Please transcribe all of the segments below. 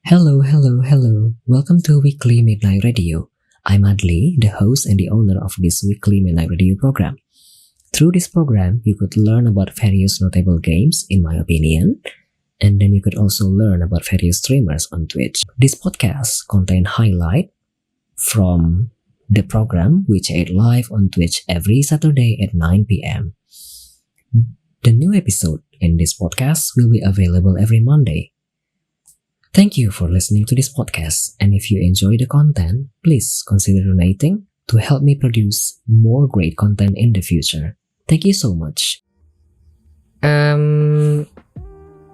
Hello, hello, hello. Welcome to Weekly Midnight Radio. I'm Adli, the host and the owner of this Weekly Midnight Radio program. Through this program, you could learn about various notable games, in my opinion, and then you could also learn about various streamers on Twitch. This podcast contains highlight from the program which aired live on Twitch every Saturday at 9 p.m. The new episode in this podcast will be available every Monday. Thank you for listening to this podcast, and if you enjoy the content, please consider donating to help me produce more great content in the future. Thank you so much.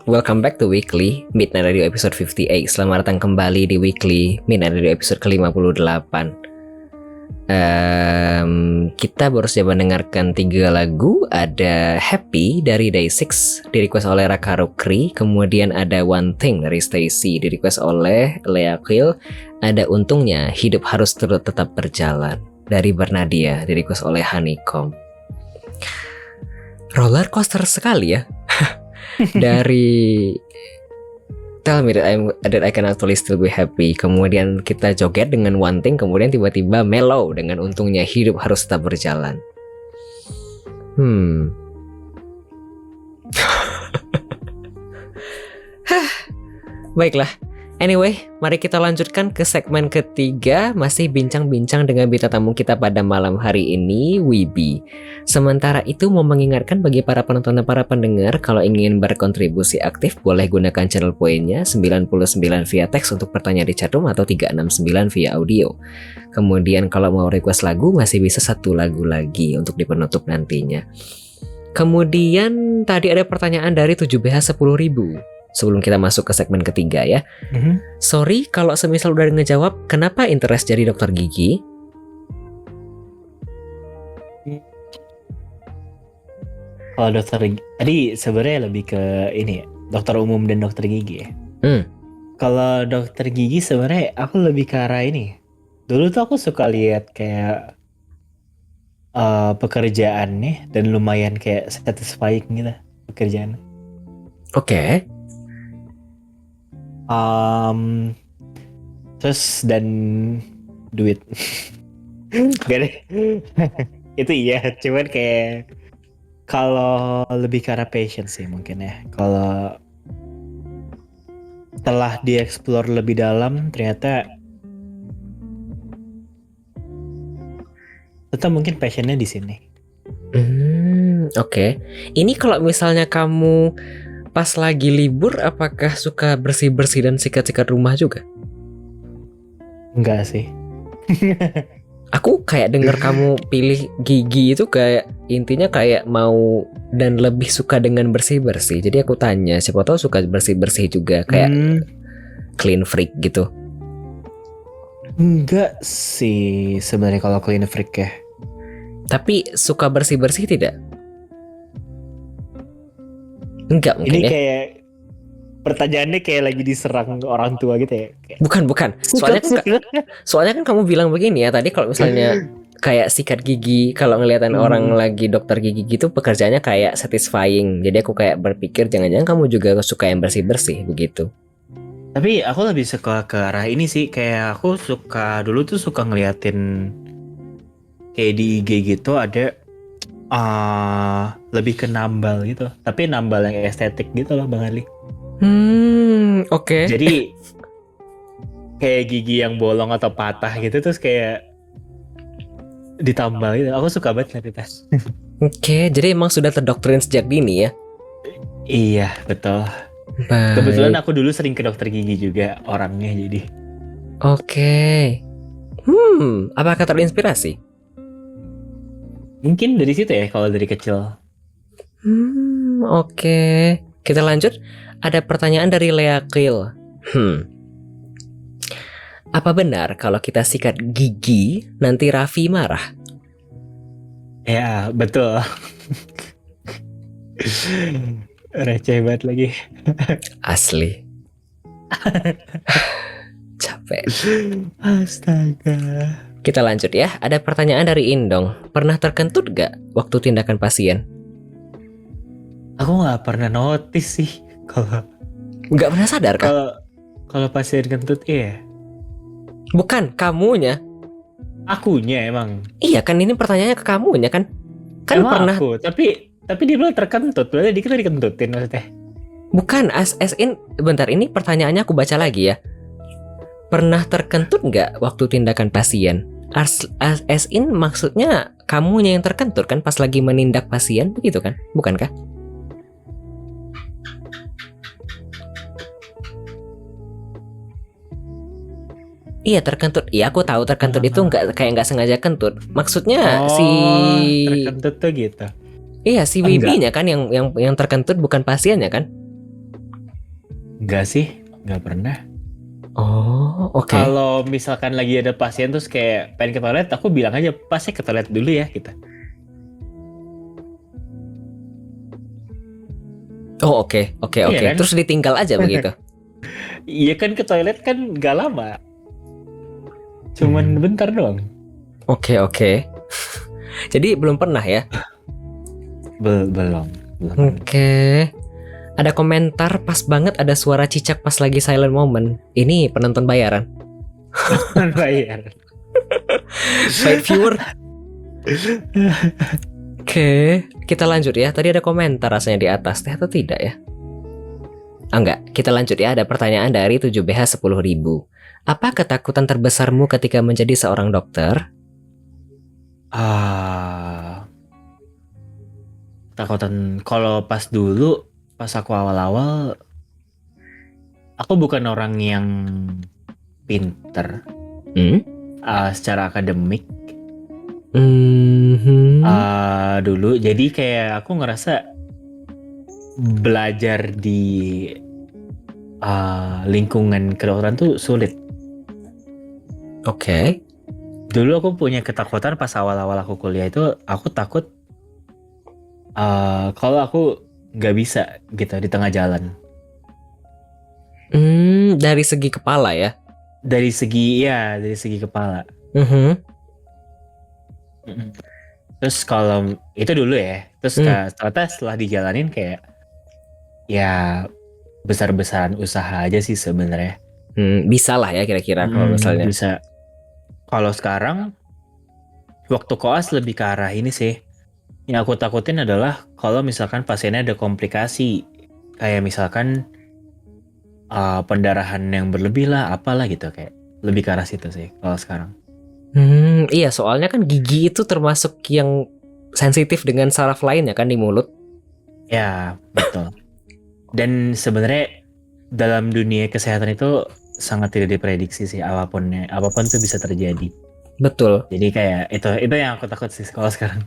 Welcome back to Weekly Midnight Radio episode 58. Selamat datang kembali di Weekly Midnight Radio episode ke-58. Kita baru saja mendengarkan 3 lagu. Ada Happy dari Day6 di request oleh Raka Rukri. Kemudian ada One Thing dari Stacy di request oleh Lea Kil. Ada Untungnya Hidup Harus Tetap Berjalan dari Bernadia di request oleh Honeycomb. Roller coaster sekali ya. Dari Tell Me That I Can Actually Still Be Happy. Kemudian kita joget dengan One Thing. Kemudian tiba-tiba mellow dengan Untungnya Hidup Harus Tetap Berjalan. Baiklah. Anyway, mari kita lanjutkan ke segmen ketiga. Masih bincang-bincang dengan bintang tamu kita pada malam hari ini, Wibi. Sementara itu mau mengingatkan bagi para penonton dan para pendengar, kalau ingin berkontribusi aktif boleh gunakan channel poinnya 99 via teks untuk pertanyaan di chatroom atau 369 via audio. Kemudian kalau mau request lagu masih bisa 1 lagu lagi untuk di penutup nantinya. Kemudian tadi ada pertanyaan dari 7BH10.000. Sebelum kita masuk ke segmen ketiga ya. Sorry kalau semisal udah ngejawab, kenapa interest jadi dokter gigi? Kalau dokter tadi sebenarnya lebih ke ini, dokter umum dan dokter gigi ya. Kalau dokter gigi sebenarnya aku lebih ke arah ini. Dulu tuh aku suka lihat kayak pekerjaannya dan lumayan kayak satisfying gitu pekerjaan. Oke. Terus dan duit. Gak deh. Itu iya, cuman kayak kalau lebih ke arah passion sih mungkin ya. Kalau setelah dieksplor lebih dalam ternyata tetap mungkin passionnya di sini. Oke. Ini kalau misalnya kamu pas lagi libur, apakah suka bersih-bersih dan sikat-sikat rumah juga? Enggak sih. Aku kayak denger kamu pilih gigi itu kayak intinya kayak mau dan lebih suka dengan bersih-bersih. Jadi aku tanya, siapa tahu suka bersih-bersih juga kayak clean freak gitu. Enggak sih sebenarnya kalau clean freak ya. Tapi suka bersih-bersih tidak? Enggak mungkin. Ini ya. Kayak pertanyaannya kayak lagi diserang orang tua gitu ya. Bukan. Soalnya kan kamu bilang begini ya tadi, kalau misalnya kayak sikat gigi, kalau ngeliatin orang lagi dokter gigi gitu pekerjaannya kayak satisfying. Jadi aku kayak berpikir jangan-jangan kamu juga suka yang bersih-bersih begitu. Tapi aku lebih suka ke arah ini sih, kayak aku suka dulu tuh suka ngeliatin kayak di IG gitu ada lebih ke nambal gitu, tapi nambal yang estetik gitu loh Bang Ali. Oke. Jadi kayak gigi yang bolong atau patah gitu terus kayak ditambal gitu. Aku suka banget lihat itu. Oke, jadi emang sudah terdoktrin sejak dini ya? Iya, betul. Baik. Kebetulan aku dulu sering ke dokter gigi juga orangnya jadi. Oke. Apakah terinspirasi? Mungkin dari situ ya kalau dari kecil. Oke. Kita lanjut. Ada pertanyaan dari Lea Kil. Apa benar kalau kita sikat gigi nanti Raffi marah? Ya, betul. Receh banget lagi. Asli. Capek. Astaga. Kita lanjut ya. Ada pertanyaan dari Indong. Pernah terkentut gak waktu tindakan pasien? Aku gak pernah notice sih. Kalau gak pernah sadar kah? Kalau pasien kentut iya. Bukan, kamunya. Akunya emang. Iya kan, ini pertanyaannya ke kamunya kan. Kan Emang pernah. aku, tapi dia bilang terkentut. Berarti dikit dikentutin maksudnya. Bukan, as in. Bentar, ini pertanyaannya aku baca lagi ya. Pernah terkentut nggak waktu tindakan pasien? As in maksudnya kamunya yang terkentut kan pas lagi menindak pasien, begitu kan? Bukankah? Iya terkentut. Iya aku tahu terkentut itu nggak sengaja kentut. Maksudnya terkentut tuh gitu. Iya si Wibinya kan yang terkentut bukan pasiennya kan? Enggak sih, nggak pernah. Oh oke. Kalau misalkan lagi ada pasien terus kayak pengen ke toilet, aku bilang aja pasnya ke toilet dulu ya kita. Oh oke. Iya kan? Terus ditinggal aja begitu. Iya kan ke toilet kan nggak lama. Cuman bentar doang. Oke. Jadi belum pernah ya? Belum. Oke. Ada komentar pas banget ada suara cicak pas lagi silent moment. Ini penonton bayaran. Bayar. Paid viewer. Oke, kita lanjut ya. Tadi ada komentar rasanya di atas teh atau tidak ya? Enggak, kita lanjut ya. Ada pertanyaan dari 7BH 10.000. Apa ketakutan terbesarmu ketika menjadi seorang dokter? Takutan kalau pas dulu, pas aku awal-awal, aku bukan orang yang pinter secara akademik. Dulu, jadi kayak aku ngerasa belajar di lingkungan kedokteran tuh sulit. Oke. Dulu aku punya ketakutan pas awal-awal aku kuliah itu, aku takut kalau aku nggak bisa gitu di tengah jalan. Dari segi kepala ya? Dari segi kepala. Terus kalau itu dulu ya, terus ternyata setelah dijalanin kayak ya besar-besaran usaha aja sih sebenarnya. Bisa lah ya kira-kira kalau misalnya. Bisa. Kalau sekarang waktu koas lebih ke arah ini sih. Yang aku takutin adalah kalau misalkan pasiennya ada komplikasi, kayak misalkan pendarahan yang berlebih lah, apalah gitu, kayak lebih ke arah situ sih kalau sekarang. Iya, soalnya kan gigi itu termasuk yang sensitif dengan saraf lainnya kan di mulut. Ya, betul. Dan sebenarnya dalam dunia kesehatan itu sangat tidak diprediksi sih, apapun itu bisa terjadi. Betul. Jadi kayak itu yang aku takut sih kalau sekarang.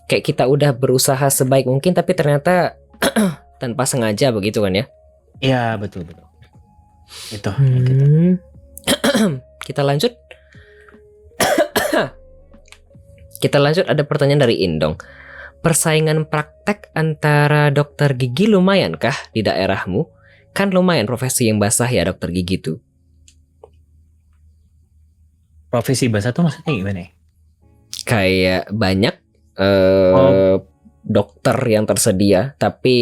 Kayak kita udah berusaha sebaik mungkin tapi ternyata tanpa sengaja begitu kan ya? Iya, betul. Itu. Kita lanjut. Kita lanjut, ada pertanyaan dari Indong. Persaingan praktek antara dokter gigi lumayankah di daerahmu? Kan lumayan profesi yang basah ya dokter gigi tuh. Profesi basah tuh maksudnya gimana ya? Kayak banyak dokter yang tersedia, tapi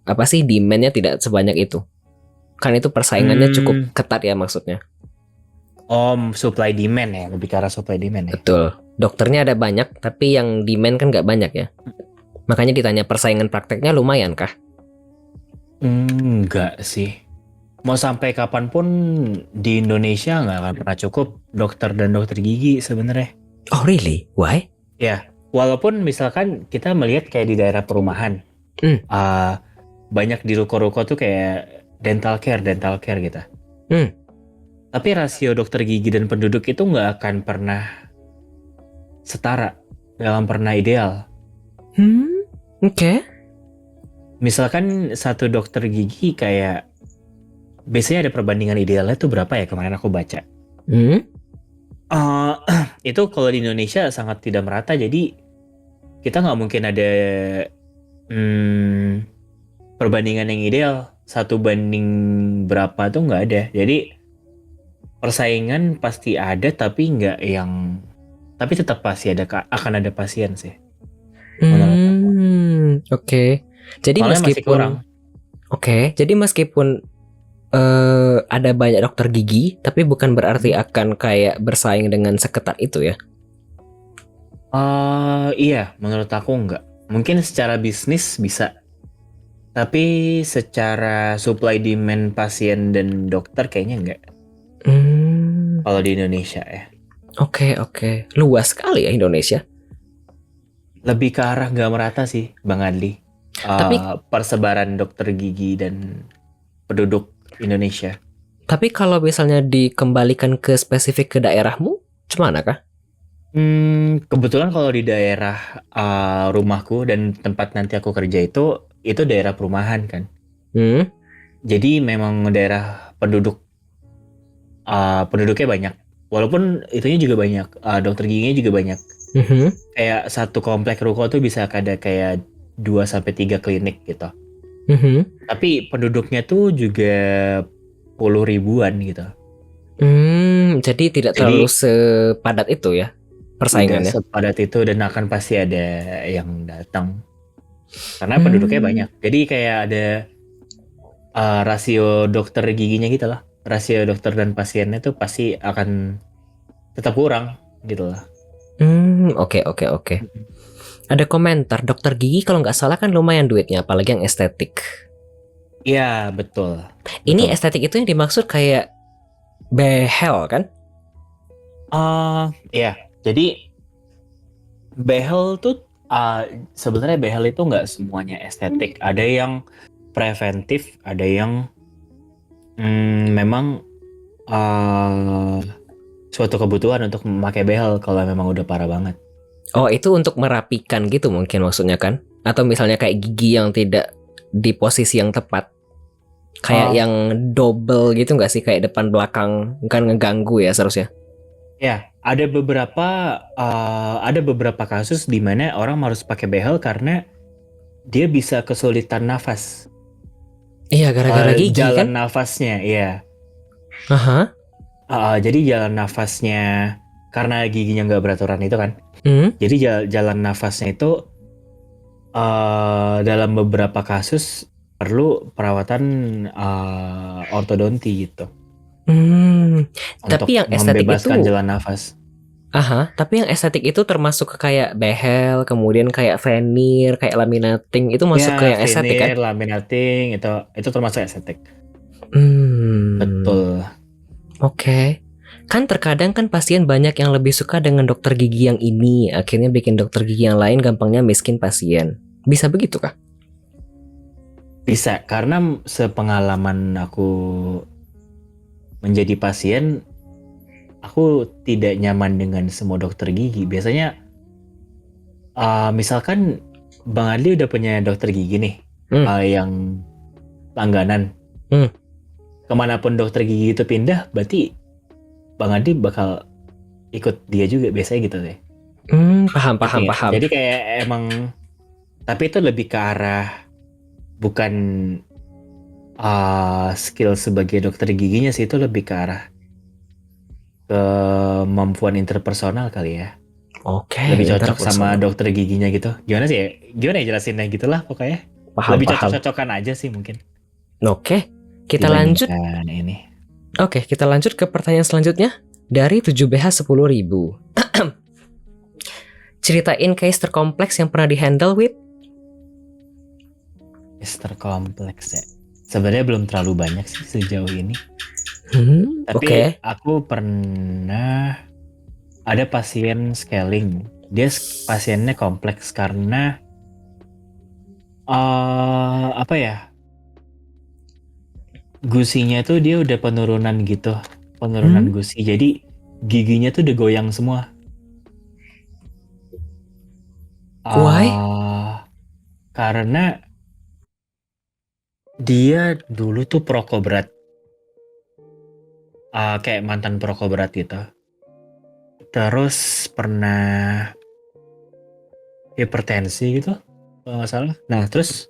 apa sih demand-nya tidak sebanyak itu. Kan itu persaingannya cukup ketat ya maksudnya. Supply demand ya, lebih ke arah supply demand ya. Betul. Dokternya ada banyak, tapi yang demand kan nggak banyak ya. Makanya ditanya persaingan prakteknya lumayan kah? Enggak sih. Mau sampai kapanpun di Indonesia nggak akan pernah cukup dokter dan dokter gigi sebenarnya. Oh really? Why? Ya, walaupun misalkan kita melihat kayak di daerah perumahan, banyak di ruko-ruko tuh kayak dental care gitu. Tapi rasio dokter gigi dan penduduk itu nggak akan pernah setara, nggak akan pernah ideal. Oke. Misalkan satu dokter gigi kayak biasanya ada perbandingan idealnya tuh berapa ya, kemarin aku baca. Itu kalau di Indonesia sangat tidak merata, jadi kita nggak mungkin ada perbandingan yang ideal 1:berapa tuh nggak ada. Jadi persaingan pasti ada, tapi tetap pasti akan ada pasien sih. Oke. Jadi soalnya meskipun masih kurang. Oke, jadi meskipun ada banyak dokter gigi, tapi bukan berarti akan kayak bersaing dengan seketat itu ya. Iya, menurut aku enggak. Mungkin secara bisnis bisa, tapi secara supply demand pasien dan dokter kayaknya enggak. Kalau di Indonesia ya. Oke. Luas sekali ya Indonesia. Lebih ke arah nggak merata sih, Bang Adli. Tapi Persebaran dokter gigi dan penduduk Indonesia. Tapi kalau misalnya dikembalikan ke spesifik ke daerahmu, gimana kah? Kebetulan kalau di daerah rumahku dan tempat nanti aku kerja itu daerah perumahan kan. Hmm? Jadi memang daerah penduduknya banyak. Walaupun itunya juga banyak, dokter giginya juga banyak. Mhm. Kayak satu komplek ruko tuh bisa ada kayak 2 sampai 3 klinik gitu. Mhm. Tapi penduduknya tuh juga puluh ribuan gitu. Jadi tidak terlalu Jadi sepadat itu ya tidak persaingannya. sepadat itu dan akan pasti ada yang datang. Karena penduduknya Hmm. banyak. Jadi kayak ada rasio dokter giginya gitu lah. Rasio dokter dan pasiennya tuh pasti akan tetap kurang gitu lah. Oke. Ada komentar dokter gigi kalau nggak salah kan lumayan duitnya, apalagi yang estetik. Iya, betul. Ini Betul. estetik itu yang dimaksud kayak behel kan? Iya. Jadi behel tuh sebenarnya behel itu nggak semuanya estetik. Ada yang preventif, ada yang memang suatu kebutuhan untuk memakai behel kalau memang udah parah banget. Oh, itu untuk merapikan gitu mungkin maksudnya kan? Atau misalnya kayak gigi yang tidak di posisi yang tepat. Kayak Oh, yang double gitu nggak sih? Kayak depan belakang kan ngeganggu ya seharusnya. ya, ada beberapa kasus di mana orang harus pakai behel karena dia bisa kesulitan nafas. Iya, gara-gara gigi kan? Jalan nafasnya, iya. Aha. Jadi jalan nafasnya karena giginya nggak beraturan itu kan. Hmm. Jadi jalan nafasnya itu dalam beberapa kasus perlu perawatan ortodonti gitu untuk Tapi yang estetik itu, membebaskan jalan nafas. tapi yang estetik itu termasuk ke kayak behel, kemudian kayak veneer, kayak laminating, itu masuk ke Ya, yang estetik kan? veneer, laminating itu termasuk estetik. Hmm, Betul. oke. Kan terkadang kan pasien banyak yang lebih suka dengan dokter gigi yang ini, akhirnya bikin dokter gigi yang lain gampangnya miskin pasien. Bisa begitu kah? Bisa, karena sepengalaman aku menjadi pasien, aku tidak nyaman dengan semua dokter gigi. Biasanya, misalkan Bang Adli udah punya dokter gigi nih, yang langganan. Kemanapun dokter gigi itu pindah, berarti Bang Adli bakal ikut dia juga, biasanya gitu deh. Paham. Ngerti nggak? Jadi kayak emang, tapi itu lebih ke arah bukan skill sebagai dokter giginya sih, itu lebih ke arah kemampuan interpersonal kali ya. Oke, Lebih cocok sama interpersonal. dokter giginya gitu. Gimana sih ya? Gimana ya jelasinnya gitulah pokoknya. Lebih Paham. cocok-cocokan aja sih mungkin Oke, kita lanjut. dibandingkan ini. Oke, kita lanjut ke pertanyaan selanjutnya. Dari 7BH 10.000. Ceritain case terkompleks yang pernah dihandle with. Mister kompleks ya. Sebenarnya belum terlalu banyak sih sejauh ini. Tapi Oke. aku pernah ada pasien scaling. Dia pasiennya kompleks karena apa ya? Gusinya tuh dia udah penurunan gitu. Penurunan gusi. Jadi giginya tuh udah goyang semua. Why? Karena dia dulu tuh perokok berat. Kayak mantan perokok berat gitu. Terus pernah hipertensi gitu, kalau nggak salah. Nah, terus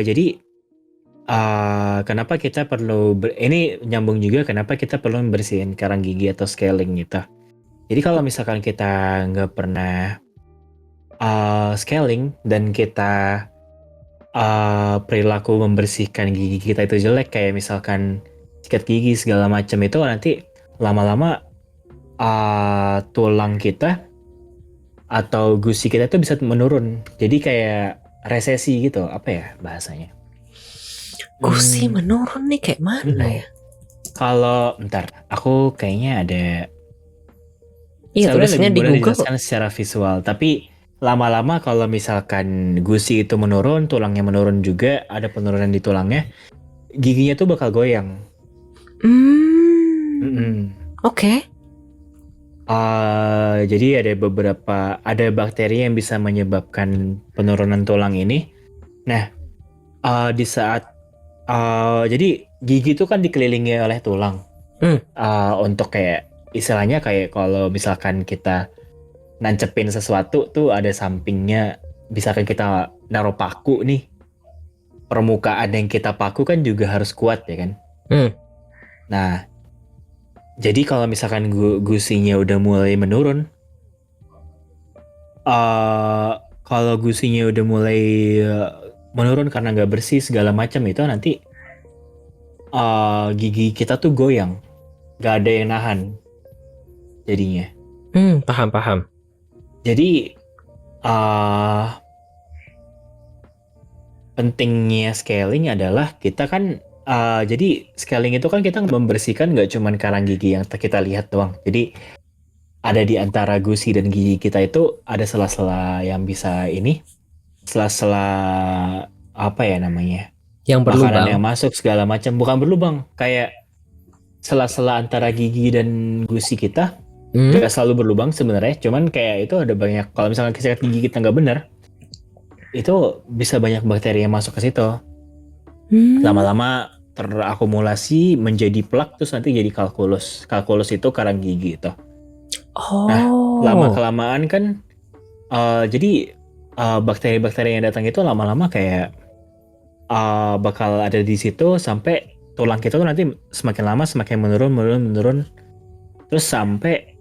jadi kenapa kita perlu ini nyambung juga kenapa kita perlu membersihin karang gigi atau scaling gitu. Jadi kalau misalkan kita nggak pernah scaling dan kita perilaku membersihkan gigi kita itu jelek, kayak misalkan sikat gigi segala macam, itu nanti lama-lama tulang kita atau gusi kita itu bisa menurun. Jadi kayak resesi gitu, apa ya bahasanya? Gusi menurun nih kayak mana ya? Kalau bentar, aku kayaknya ada. Iya, tulisnya di mudah Google. dijelaskan secara visual, tapi lama-lama kalau misalkan gusi itu menurun, tulangnya menurun juga, ada penurunan di tulangnya, giginya tuh bakal goyang. Oke. Jadi ada bakteri yang bisa menyebabkan penurunan tulang ini. Nah, di saat jadi gigi itu kan dikelilingi oleh tulang. Untuk kayak istilahnya kayak kalau misalkan kita nancepin sesuatu tuh ada sampingnya, misalkan kita naruh paku nih, permukaan yang kita paku kan juga harus kuat ya kan. Nah, jadi kalau misalkan gusinya udah mulai menurun, kalau gusinya udah mulai menurun karena nggak bersih segala macam, itu nanti gigi kita tuh goyang, nggak ada yang nahan jadinya. Paham. Jadi pentingnya scaling adalah kita kan jadi scaling itu kan kita membersihkan nggak cuman karang gigi yang kita lihat doang. Jadi ada di antara gusi dan gigi kita itu ada sela-sela yang bisa sela-sela apa ya namanya? Yang berlubang. Makanan yang masuk segala macam, bukan berlubang, kayak sela-sela antara gigi dan gusi kita. Gak selalu berlubang sebenarnya, cuman kayak itu ada banyak. Kalau misalnya sikat gigi kita nggak benar, itu bisa banyak bakteri yang masuk ke situ. Lama-lama terakumulasi menjadi plak, terus nanti jadi kalkulus. Kalkulus itu karang gigi itu. Nah, lama kelamaan kan, jadi bakteri-bakteri yang datang itu lama-lama kayak bakal ada di situ sampai tulang kita tuh nanti semakin lama semakin menurun. Terus sampai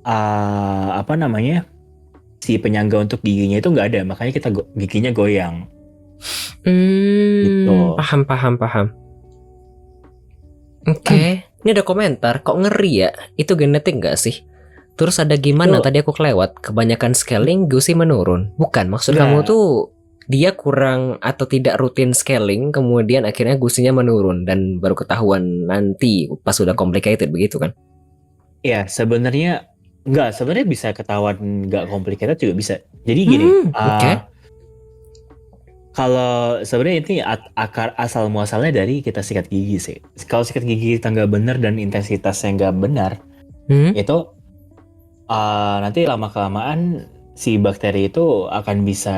si penyangga untuk giginya itu nggak ada, makanya kita giginya goyang. Gitu. Paham. Oke. Ini ada komentar, kok ngeri ya? Itu genetik nggak sih? Terus ada gimana? Tadi aku kelewat. Kebanyakan scaling gusi menurun. Bukan, maksud kamu tuh dia kurang atau tidak rutin scaling, kemudian akhirnya gusinya menurun dan baru ketahuan nanti pas sudah complicated begitu kan? Ya, sebenarnya bisa ketahuan nggak complicated juga bisa. Jadi gini, kalau sebenarnya ini akar asal muasalnya dari kita sikat gigi sih. Kalau sikat gigi kita nggak benar dan intensitasnya nggak benar, itu nanti lama kelamaan si bakteri itu akan bisa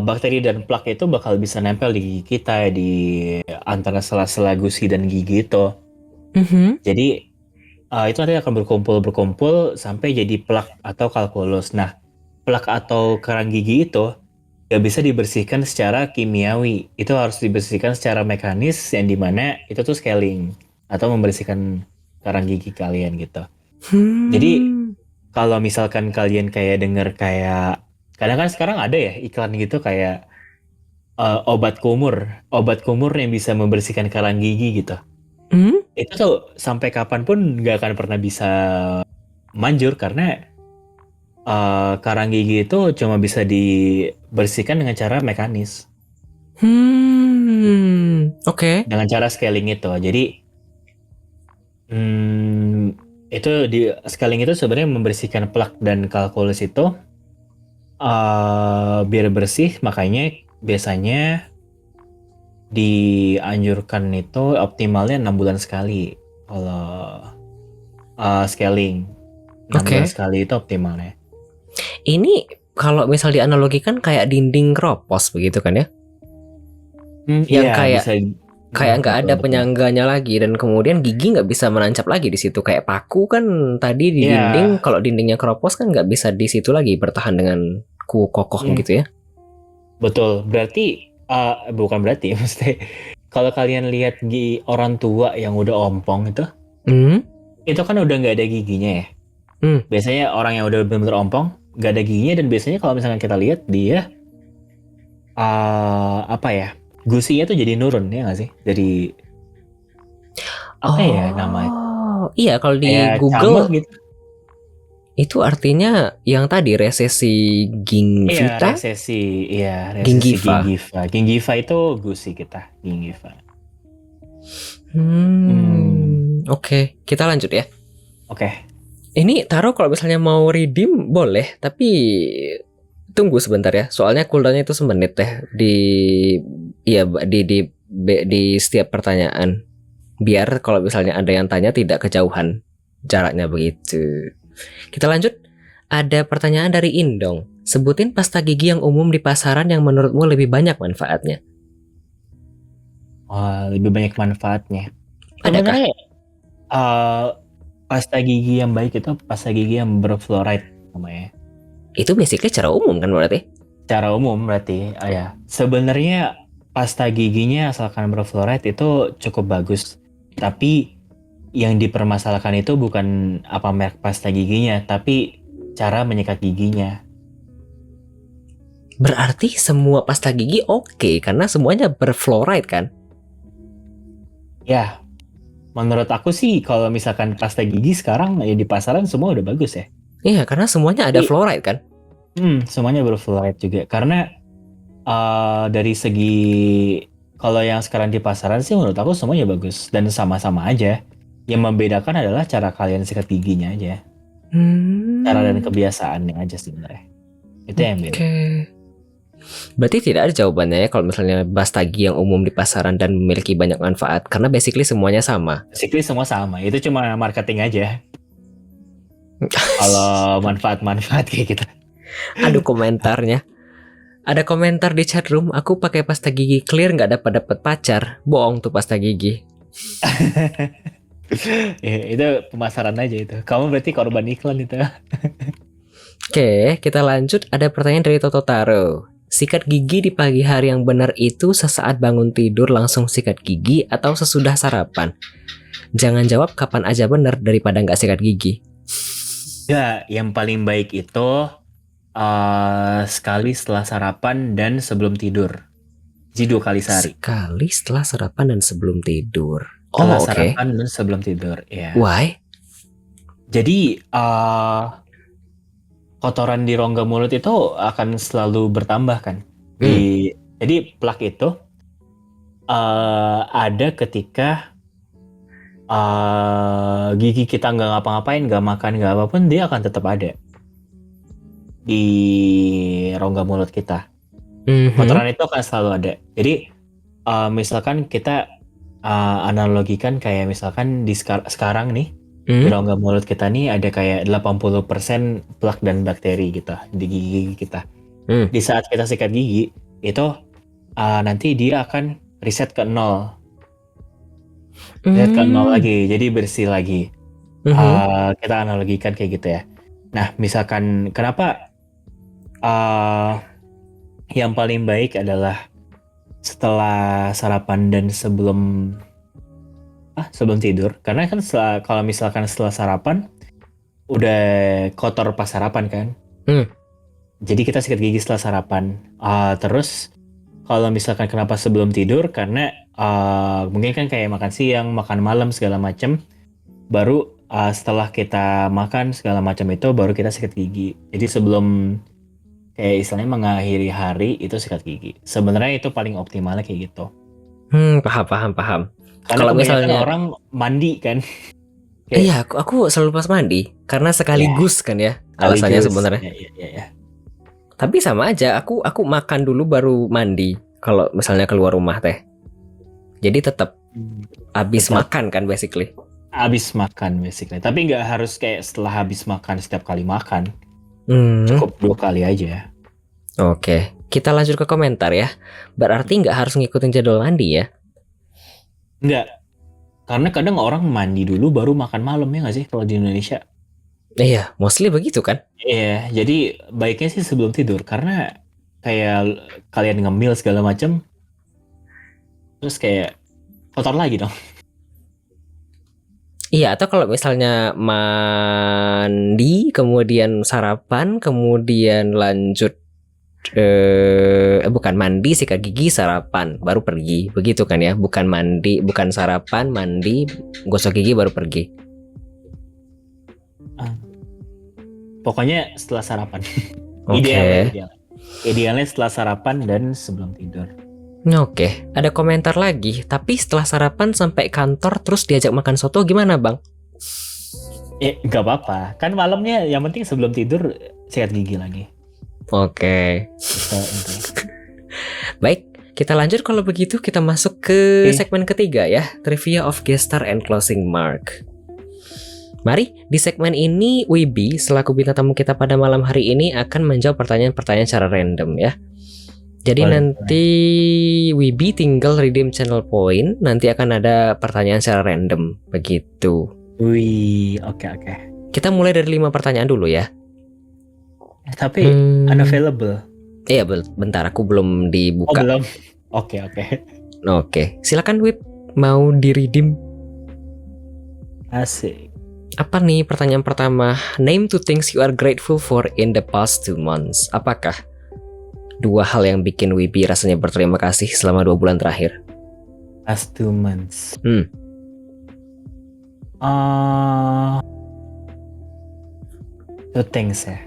bakteri dan plak itu bakal bisa nempel di gigi kita, di antara sela-sela gusi dan gigi itu. Jadi itu nanti akan berkumpul sampai jadi plak atau kalkulus. Nah, plak atau karang gigi itu gak bisa dibersihkan secara kimiawi. Itu harus dibersihkan secara mekanis yang dimana itu tuh scaling atau membersihkan karang gigi kalian gitu. Jadi kalau misalkan kalian kayak denger kayak kadang kan sekarang ada ya iklan gitu kayak obat kumur yang bisa membersihkan karang gigi gitu. Itu tuh sampai kapanpun nggak akan pernah bisa manjur karena karang gigi itu cuma bisa dibersihkan dengan cara mekanis. Oke. Dengan cara scaling itu. Jadi itu di scaling itu sebenarnya membersihkan plak dan kalkulus itu biar bersih, makanya biasanya dianjurkan itu optimalnya 6 bulan sekali kalau scaling. 6 bulan sekali itu optimalnya. Ini kalau misal dianalogikan kayak dinding kropos begitu kan ya? Yang kayak nggak ada penyangganya lagi dan kemudian gigi nggak bisa menancap lagi di situ, kayak paku kan tadi di dinding. Kalau dindingnya kropos kan nggak bisa di situ lagi bertahan dengan kokoh gitu ya? Betul. Berarti bukan berarti, maksudnya kalau kalian lihat orang tua yang udah ompong itu kan udah nggak ada giginya ya. Biasanya orang yang udah benar-benar ompong nggak ada giginya, dan biasanya kalau misalkan kita lihat dia apa ya? Gusinya tuh jadi nurun ya nggak sih? Jadi apa ya namanya? Iya kalau di Kayak camel Google gitu. itu artinya yang tadi resesi Iya, gingiva, resesi gingiva. gingiva. Gingiva itu gusi kita, gingiva. Oke, kita lanjut ya. Oke. Ini taruh kalau misalnya mau redeem boleh, tapi tunggu sebentar ya. Soalnya cooldownnya itu semenit deh di setiap pertanyaan. Biar kalau misalnya ada yang tanya tidak kejauhan jaraknya begitu. Kita lanjut. Ada pertanyaan dari Indong. Sebutin pasta gigi yang umum di pasaran yang menurutmu lebih banyak manfaatnya. Lebih banyak manfaatnya. Adakah? Sebenarnya pasta gigi yang baik itu pasta gigi yang berfluoride namanya. Itu basically secara umum kan berarti? Secara umum berarti, ya. Sebenarnya pasta giginya asalkan berfluoride itu cukup bagus. Tapi yang dipermasalahkan itu bukan apa merek pasta giginya, tapi cara menyikat giginya. Berarti semua pasta gigi oke, karena semuanya berfluoride kan? Ya, menurut aku sih kalau misalkan pasta gigi sekarang ya di pasaran semua udah bagus ya. Iya, karena semuanya ada fluoride kan? Semuanya berfluoride juga. Karena dari segi kalau yang sekarang di pasaran sih menurut aku semuanya bagus dan sama-sama aja. Yang membedakan adalah cara kalian sikat giginya aja. Cara dan kebiasaannya aja sebenarnya. Itu yang beda. Oke. Berarti tidak ada jawabannya ya kalau misalnya pasta gigi yang umum di pasaran dan memiliki banyak manfaat, karena basically semuanya sama. Basically semua sama. Itu cuma marketing aja. Kalau manfaat-manfaat kayak gitu. Aduh komentarnya. Ada komentar di chat room, aku pakai pasta gigi clear nggak dapat pacar. Bohong tuh pasta gigi. Itu pemasaran aja itu. Kamu berarti korban iklan itu. Oke, kita lanjut. Ada pertanyaan dari Toto Taro. Sikat gigi di pagi hari yang benar itu sesaat bangun tidur langsung sikat gigi atau sesudah sarapan? Jangan jawab kapan aja benar daripada nggak sikat gigi. Ya, yang paling baik itu sekali setelah sarapan dan sebelum tidur. Jadi 2 kali sehari. Sekali setelah sarapan dan sebelum tidur. Setelah Oh, oke. sarapan dan sebelum tidur, ya. Why? Jadi kotoran di rongga mulut itu akan selalu bertambah kan. Jadi plak itu ada ketika gigi kita nggak ngapa-ngapain, nggak makan, nggak apapun, dia akan tetap ada di rongga mulut kita. Kotoran itu akan selalu ada. Jadi misalkan kita analogikan kayak misalkan di sekarang nih di rongga mulut kita nih ada kayak 80% plak dan bakteri gitu di gigi kita. Di saat kita sikat gigi itu nanti dia akan reset ke 0. Reset ke 0 lagi, jadi bersih lagi. Kita analogikan kayak gitu ya. Nah, misalkan kenapa yang paling baik adalah setelah sarapan dan sebelum tidur, karena kan kalau misalkan setelah sarapan udah kotor pas sarapan kan. Jadi kita sikat gigi setelah sarapan. Terus kalau misalkan kenapa sebelum tidur, karena mungkin kan kayak makan siang, makan malam segala macam, baru setelah kita makan segala macam itu baru kita sikat gigi. Jadi sebelum kayak istilahnya mengakhiri hari itu sikat gigi. Sebenarnya itu paling optimalnya kayak gitu. Paham. Karena kalau kebanyakan misalnya orang mandi kan. Iya, aku selalu pas mandi karena sekaligus kan ya alasannya sebenarnya. Iya. Tapi sama aja, aku makan dulu baru mandi kalau misalnya keluar rumah teh. Jadi tetap habis makan kan basically. Habis makan basically. Tapi nggak harus kayak setelah habis makan setiap kali makan. Cukup 2 kali aja. Oke, kita lanjut ke komentar ya. Berarti nggak harus ngikutin jadwal mandi ya? Nggak. Karena kadang orang mandi dulu baru makan malam ya nggak sih kalau di Indonesia? Iya, mostly begitu kan? Iya, jadi baiknya sih sebelum tidur. Karena kayak kalian ngemil segala macam, terus kayak kotor lagi dong. Iya, atau kalau misalnya mandi, kemudian sarapan, kemudian lanjut bukan mandi, sikat gigi, sarapan, baru pergi. Begitu kan ya? Bukan mandi, bukan sarapan, mandi, gosok gigi baru pergi. Pokoknya setelah sarapan. Oke. Idealnya setelah sarapan dan sebelum tidur. Oke, ada komentar lagi. Tapi setelah sarapan sampai kantor terus diajak makan soto gimana, Bang? Gak apa-apa. Kan malamnya yang penting sebelum tidur sikat gigi lagi. Oke. Gitu. Baik, kita lanjut kalau begitu kita masuk ke segmen ketiga ya, Trivia of Guest Star and Closing Mark. Mari, di segmen ini Wibi selaku bintang tamu kita pada malam hari ini akan menjawab pertanyaan-pertanyaan secara random ya. Jadi nanti Wibi tinggal redeem channel point, nanti akan ada pertanyaan secara random begitu. Wih, oke. Kita mulai dari 5 pertanyaan dulu ya. Tapi unavailable. Iya, bentar aku belum dibuka. Oh, belum. Oke. Oke, silakan Wib, mau di redeem. Asik. Apa nih pertanyaan pertama? Name 2 things you are grateful for in the past 2 months. Apakah 2 hal yang bikin Wibi rasanya berterima kasih selama 2 bulan terakhir? Past 2 months. 2 things ya.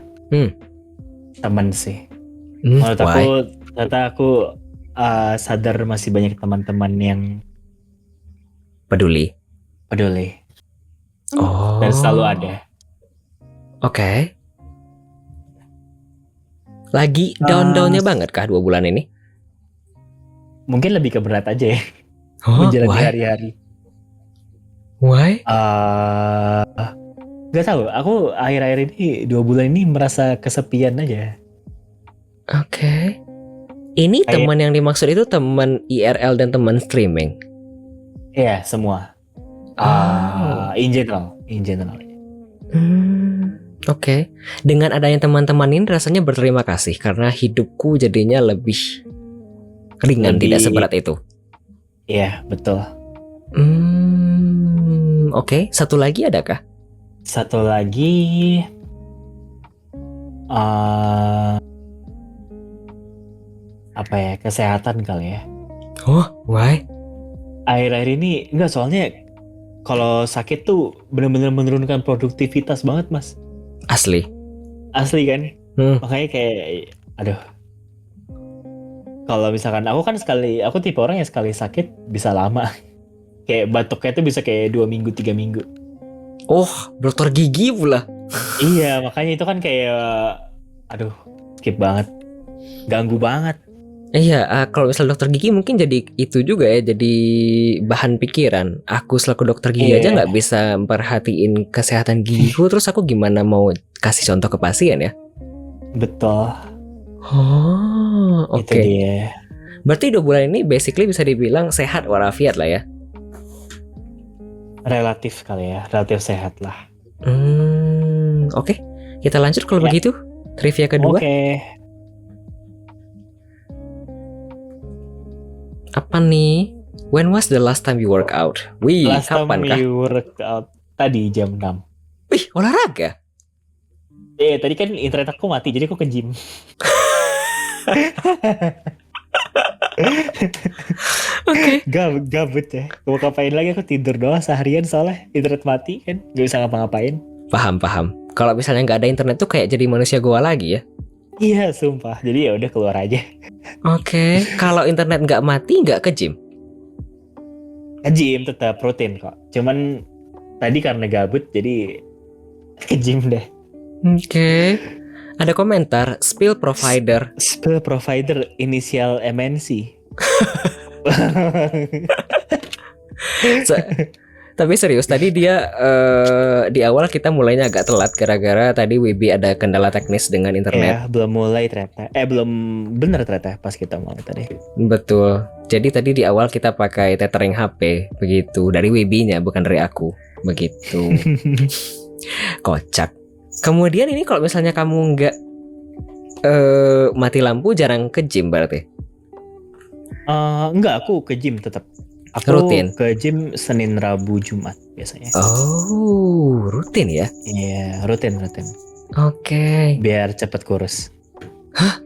Teman sih. Menurut aku sadar masih banyak teman-teman yang peduli. Oh. Dan selalu ada. Oke. Lagi down-downnya banget kah 2 bulan ini? Mungkin lebih ke berat aja ya. Why? Menjalani hari-hari. Why? Gak tahu. Aku akhir-akhir ini 2 bulan ini merasa kesepian aja. Oke. Ini teman yang dimaksud itu teman IRL dan teman streaming? Iya, semua. In general. Oke. Dengan adanya teman-teman ini rasanya berterima kasih karena hidupku jadinya lebih ringan, tidak seberat itu. Iya, betul. Oke. Satu lagi adakah? Satu lagi apa ya, kesehatan kali ya. Oh, why? Akhir-akhir ini enggak, soalnya kalau sakit tuh benar-benar menurunkan produktivitas banget, Mas. Asli kan? Makanya kayak aduh. Kalau misalkan aku tipe orang yang sekali sakit bisa lama. Kayak batuknya tuh bisa kayak 2 minggu, 3 minggu. Oh, dokter gigi pula. Iya, makanya itu kan kayak aduh, skip banget. Ganggu banget. Iya, kalau misal dokter gigi mungkin jadi itu juga ya, jadi bahan pikiran. Aku selaku dokter gigi aja nggak bisa perhatiin kesehatan gigiku, terus aku gimana mau kasih contoh ke pasien ya? Betul. Oh, oke. Itu dia. Berarti 2 bulan ini basically bisa dibilang sehat walafiat lah ya? Relatif kali ya, relatif sehat lah. Oke. Kita lanjut kalau begitu. Trivia kedua. Oke. Apa nih? When was the last time you work out? Wih, last kapan time kah? you work out tadi jam 6. Wih, olahraga? Tadi kan internet aku mati, jadi aku ke gym. Oke. Gabut ya. Mau ngapain lagi, aku tidur doang seharian soalnya internet mati kan, gak bisa ngapa-ngapain. Paham. Kalau misalnya nggak ada internet tuh kayak jadi manusia goa lagi ya? Iya, sumpah. Jadi ya udah keluar aja. Oke. Kalau internet nggak mati, nggak ke gym? Ke gym tetap rutin kok. Cuman tadi karena gabut jadi ke gym deh. Oke. Ada komentar, spill provider inisial MNC. Tapi serius, tadi dia di awal kita mulainya agak telat gara-gara tadi Wibi ada kendala teknis dengan internet. Ya, belum mulai ternyata. Belum bener ternyata pas kita mulai tadi. Betul. Jadi tadi di awal kita pakai tethering HP begitu, dari Wibi-nya bukan dari aku. Begitu. Kocak. Kemudian ini kalau misalnya kamu nggak mati lampu, jarang ke gym berarti? Enggak, aku ke gym tetap. Aku rutin ke gym Senin, Rabu, Jumat biasanya. Oh, rutin ya? Iya, rutin. Oke. Biar cepet kurus. Hah?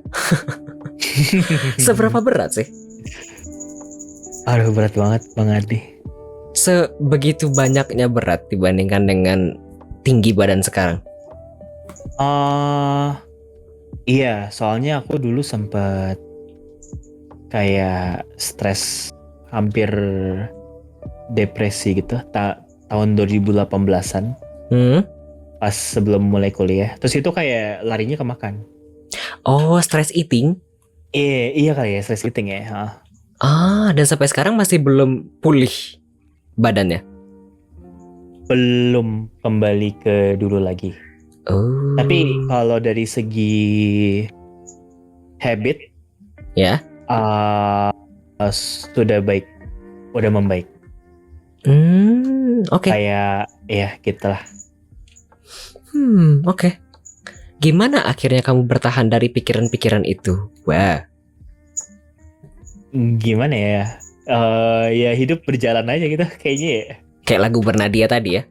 Seberapa berat sih? Aduh, berat banget Bang Adi. Sebegitu banyaknya berat dibandingkan dengan tinggi badan sekarang. Iya, soalnya aku dulu sempat kayak stres, hampir depresi gitu tahun 2018-an pas sebelum mulai kuliah. Terus itu kayak larinya ke makan. Oh, stress eating? Iya kali ya, stress eating ya. Dan sampai sekarang masih belum pulih badannya? Belum kembali ke dulu lagi. Oh. Tapi kalau dari segi habit, ya, sudah baik, udah membaik. Oke. Kayak ya gitulah. Oke. Gimana akhirnya kamu bertahan dari pikiran-pikiran itu? Wah. Gimana ya? Ya hidup berjalan aja gitu kayaknya ya. Kayak lagu Bernadia tadi ya?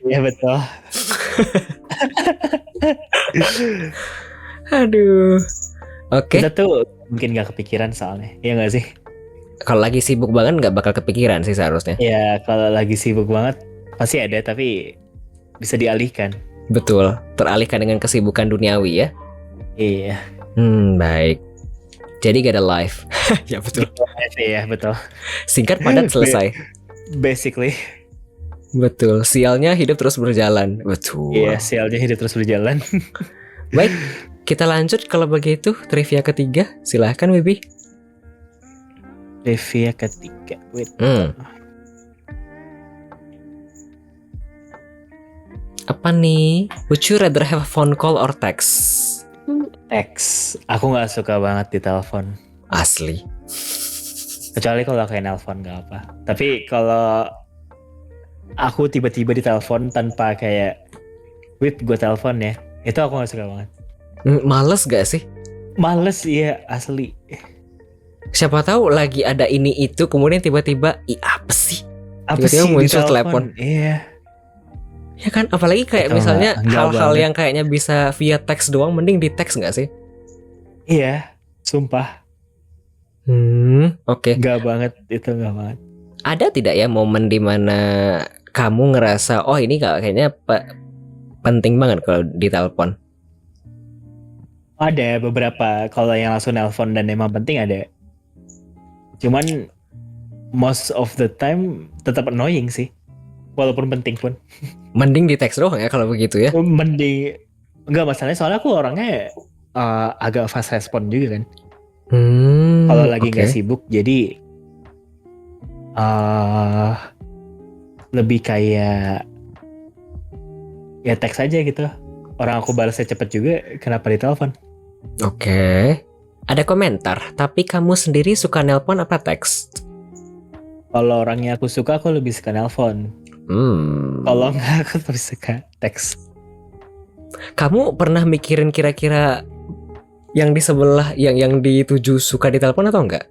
Iya betul. Aduh. Oke. Kita tuh mungkin gak kepikiran soalnya, ya gak sih? Kalau lagi sibuk banget gak bakal kepikiran sih seharusnya. Ya kalau lagi sibuk banget pasti ada, tapi bisa dialihkan. Betul, teralihkan dengan kesibukan duniawi ya. Iya. Baik. Jadi gak ada live. Ya betul. Iya betul. Singkat padat selesai. Basically. Betul, sialnya hidup terus berjalan. Betul. Iya, sialnya hidup terus berjalan. Baik, kita lanjut kalau begitu. Trivia ketiga, silahkan Wibi. Trivia ketiga. Wait. Apa nih? Would you rather have a phone call or text? Text. Aku gak suka banget di telepon. Asli. Kecuali kalau kayak nelpon gak apa. Tapi kalau aku tiba-tiba di telepon tanpa kayak wait gue telepon ya, itu aku gak suka banget. Males gak sih? Males iya, asli. Siapa tahu lagi ada ini itu, kemudian tiba-tiba apa sih? Apa tiba-tiba sih muncul telepon. Iya. Ya kan, apalagi kayak Atau misalnya hal-hal banget. yang kayaknya bisa via teks doang, mending di teks gak sih? Iya, sumpah. Oke. Gak banget, itu gak banget. Ada tidak ya momen dimana kamu ngerasa ini kayaknya penting banget kalau ditelepon? Ada beberapa, kalau yang langsung nelpon dan emang penting ada. Cuman most of the time tetap annoying sih, walaupun penting pun. Mending di teks doang ya kalau begitu ya? Mending, enggak masalahnya soalnya aku orangnya agak fast respon juga kan. Kalau lagi nggak sibuk, jadi lebih kayak ya teks aja gitu. Orang aku balasnya cepet juga, kenapa ditelepon? Oke. Ada komentar, tapi kamu sendiri suka nelpon apa teks? Kalau orangnya aku suka, aku lebih suka nelpon. Kalau nggak, aku lebih suka teks. Kamu pernah mikirin kira-kira yang di sebelah, yang dituju suka ditelepon atau enggak?